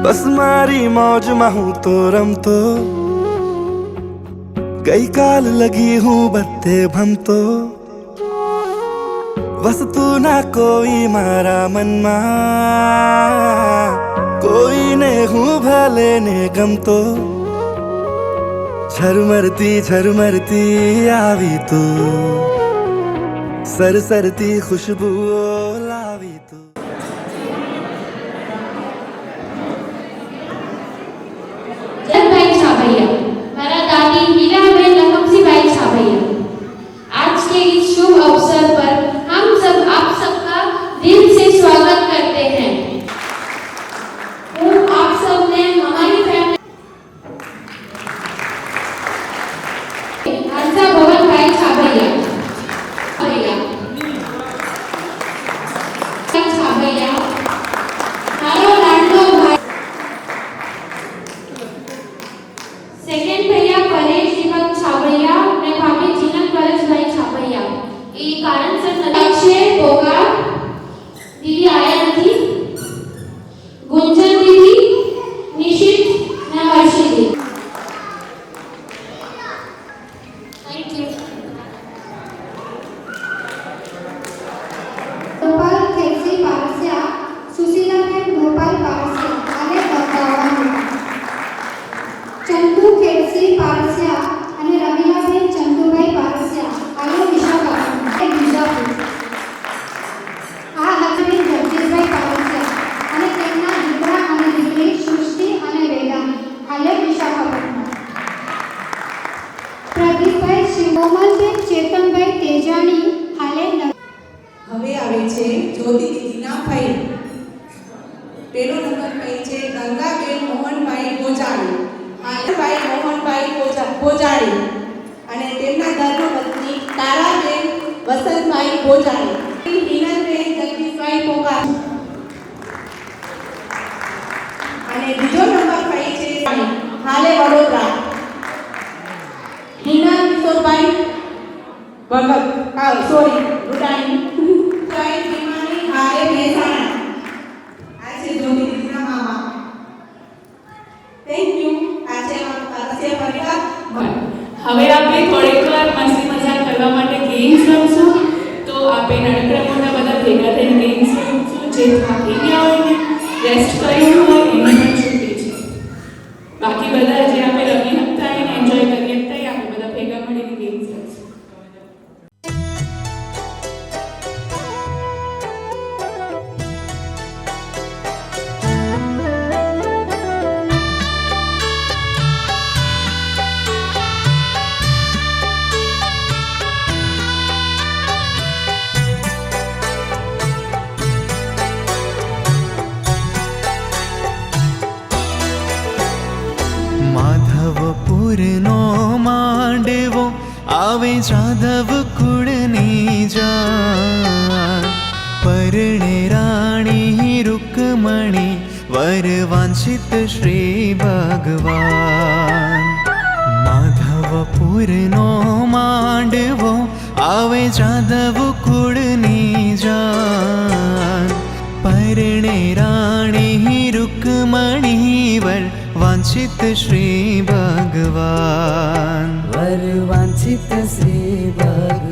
बस मारी मौज में हूँ तो रमतो, गई काल लगी हूँ बत्ते भमतो। बस तू ना कोई मारा मन मा, कोई ने हूँ भले ने गम तो। झरमरती आवी तू, सरसरती खुशबू लावी तू। भाई छाबैया, मारा दादी हीराबेन लखमसीबाई छाबैया, आज के इस शुभ अवसर पर हम सब आप सबका दिल से स्वागत करते हैं। आप सब ने हमारी फैमिली हंसा भवन भाई छाबैया छाबैया, मारो लाडलो भाई सेकंड भैया परेश दीपक छाबैया ने भाभी जीनत परेश भाई छाबैया ई कारण से लक्ष्य होगा दीदी आया नहीं, गुंजन दीदी, निशित ने हर्षी दीदी। Thank you. गोपाल खेलसी पारसिया, सुशीलाबेन गोपाल पारसिया અને બતાવવાનું, ચંદુ ખેલસી પારસિયા અને રમીલાબેન ચંદુભાઈ પારસિયા અને વિશાખાબેન બીજાપુર. આ હકીમ જગદીશભાઈ પારસિયા અને તેમના દીકરા અને દીકરી સૃષ્ટિ અને વેદાંત હાલે વિશાખાપટ્ટનમ. પ્રદીપભાઈ શિવકોમલબેન ચેતનભાઈ તેજાણી હાલે હવે આવે છે જ્યોતિ દીદીના ભાઈ. પહેલો નંબર ભાઈ છે ગંગાબેન મોહનભાઈ ગોજાણી, ભાઈ મોહનભાઈ ગોજાણી અને તેમના ધર્મપત્ની તારાબેન વસંતભાઈ ગોજાણી, હિનલબેન જગદીશભાઈ પોકાર. અને બીજો નંબર ભાઈ છે હાલે વડોદરા, હિનલ કિશોરભાઈ ભગત સોરી રૂડાણી ભાઈ ભીમાણી હાલે મહેસાણા. આ છે જ્યોતિ દીદીના મામા. Thank you. આ છે પારસિયા પરિવાર. હવે આપણે થોડીક વાર મસ્તી મજાક કરવા માટે ગેમ્સ રમશું. તો આપણે નાનકડા મોટા બધા ભેગા થઈને ગેમ્સ રમશું. જે થાકી ગયા હોય ને, રેસ્ટ કર્યું હોય એની પણ છૂટી છે. બાકી બધા જે આપણે રમી શકતા હોય ને, એન્જોય કરી શકતા હોય, આપણે બધા ભેગા મળીને ગેમ્સ રમશું. માધવપુરનો માંડવો આવે જાદવ કુળની જાન, પરણે રાણી રૂકમણી વર વાંછિત શ્રી ભગવાન. માધવપુરનો માંડવો આવે જાદવ કુળની જાન, પરણે રાણી રૂકમણી વર वांछित श्री भगवान, वर वांछित श्री भगवान.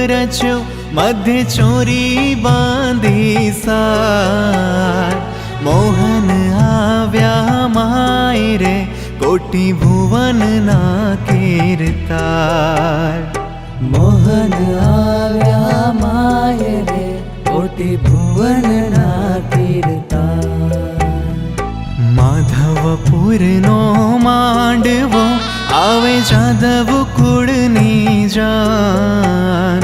रचो मध्य चोरी बांधी सार, मोहन आव्या माय रे कोटि भुवन ना कीर्तार. मोहन आव्या माय रे कोटि भुवन ना कीर्तार. माधवपुरनो मांडवो आवे जादव कुळनी जान,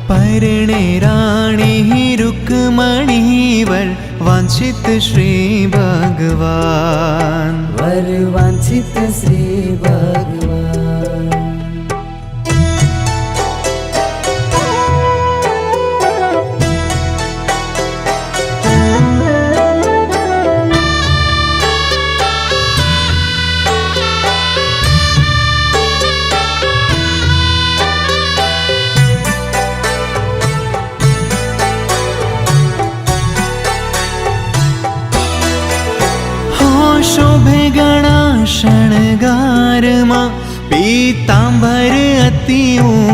परणे राणी रुक्मणी वर वांछित श्री भगवान, वर તાંભર અતિ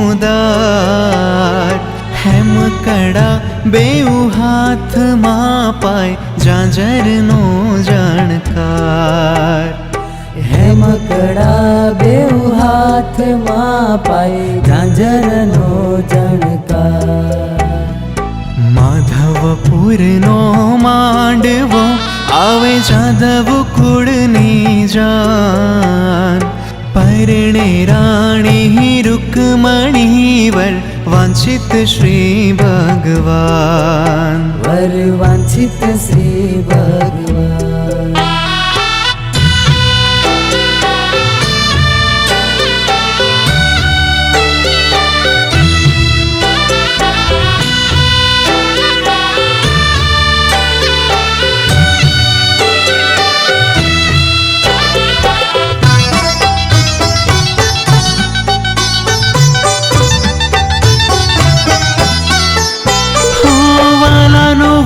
ઉદાર હેમ કડા બેઉ હાથમાં પાય જાજરનો જાણકાર હેમકડા બેઉ હાથમાં પાય ઝાંઝરનો જણકાર માધવપુરનો માંડવો આવે જાદવ કુળની જાન પરણે રાણી રૂકમણી વર વાંછિત શ્રી ભગવાન વર વાંછિત શ્રી ભગવાન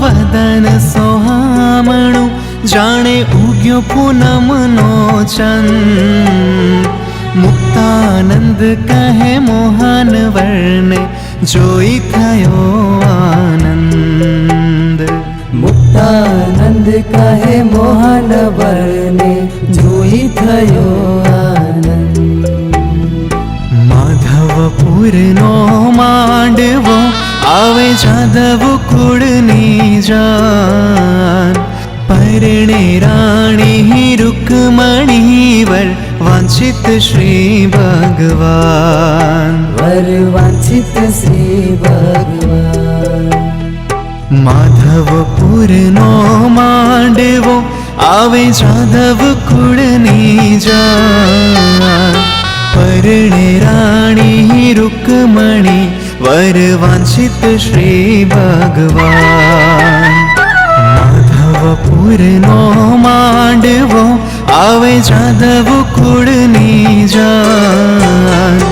વદન સોહામણું જાણે ઉગ્યો પૂનમનો ચંદ મુક્તાનંદ કહે મોહન વર્ણે જોઈ થયો આનંદ મુક્તાનંદ કહે મોહન વર્ણે જોઈ થયો આનંદ માધવપુરનો માંડવો આવે જાદવ કુળની જાન પરણે રાણી રૂકમણી વર વાંછિત શ્રી ભગવાન વર વાંછિત શ્રી ભગવાન માધવપુરનો માંડવો આવે જાદવ કુળની જાન પરણે રાણી રૂકમણી વર વાંછિત શ્રી ભગવાન માધવપુરનો માંડવો આવે જાદવ કુળની જાન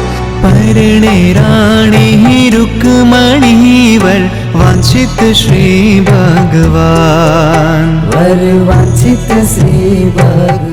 પરણે રાણી રૂકમણી વર વાંછિત શ્રી ભગવાન વર વાંછિત શ્રી ભગવાન